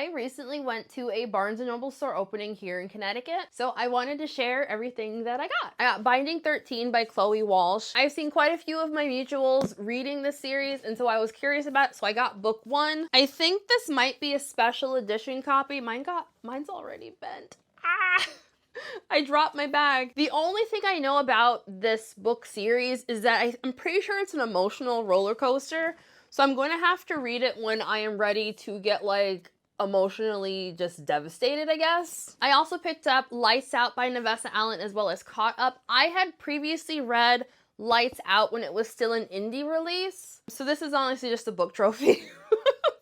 I recently went to a Barnes & Noble store opening here in Connecticut, so I wanted to share everything that I got. I got Binding 13 by Chloe Walsh. I've seen quite a few of my mutuals reading this series, and so I was curious about it, so I got book 1. I think this might be a special edition copy. Mine's already bent. Ah! I dropped my bag. The only thing I know about this book series is that I'm pretty sure it's an emotional roller coaster. So I'm going to have to read it when I am ready to get like emotionally just devastated, I guess. I also picked up Lights Out by Nevessa Allen as well as Caught Up. I had previously read Lights Out when it was still an indie release. So this is honestly just a book trophy.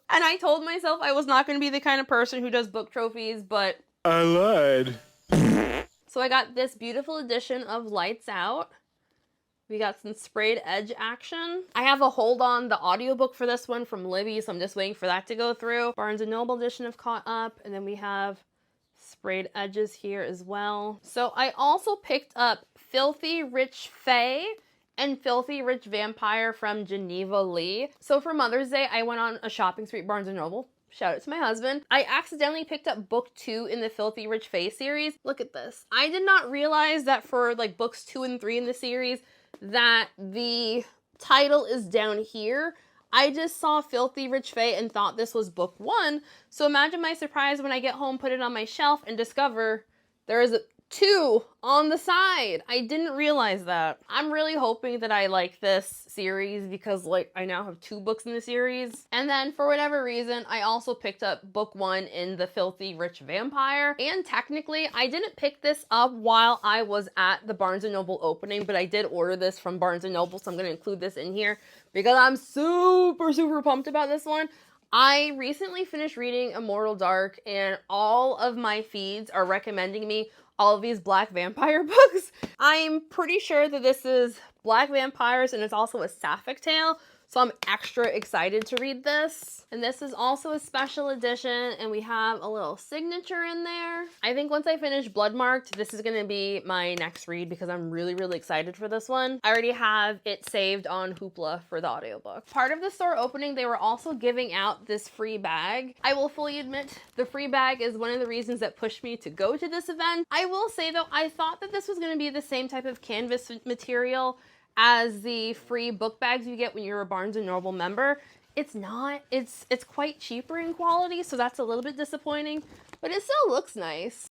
And I told myself I was not going to be the kind of person who does book trophies, but I lied. So I got this beautiful edition of Lights Out. We got some sprayed edge action. I have a hold on the audiobook for this one from Libby, so I'm just waiting for that to go through. Barnes & Noble edition of Caught Up, and then we have sprayed edges here as well. So I also picked up Filthy Rich Fay and Filthy Rich Vampire from Geneva Lee. So for Mother's Day, I went on a shopping spree at Barnes & Noble. Shout out to my husband. I accidentally picked up book 2 in the Filthy Rich Fay series. Look at this. I did not realize that for like books 2 and 3 in the series that the title is down here. I just saw Filthy Rich Fay and thought this was book 1. So imagine my surprise when I get home, put it on my shelf, and discover there is a 2 on the side. I didn't realize that. I'm really hoping that I like this series because like I now have 2 books in the series. And then for whatever reason, I also picked up book 1 in the Filthy Rich Vampire. And technically, I didn't pick this up while I was at the Barnes & Noble opening, but I did order this from Barnes & Noble, so I'm going to include this in here because I'm super pumped about this one. I recently finished reading Immortal Dark, and all of my feeds are recommending me all of these black vampire books. I'm pretty sure that this is black vampires and it's also a sapphic tale, so I'm extra excited to read this. And this is also a special edition, and we have a little signature in there. I think once I finish Bloodmarked, this is gonna be my next read because I'm really excited for this one. I already have it saved on Hoopla for the audiobook. Part of the store opening, they were also giving out this free bag. I will fully admit, the free bag is one of the reasons that pushed me to go to this event. I will say though, I thought that this was gonna be the same type of canvas material as the free book bags you get when you're a Barnes & Noble member. It's not. It's quite cheaper in quality, so that's a little bit disappointing, but it still looks nice.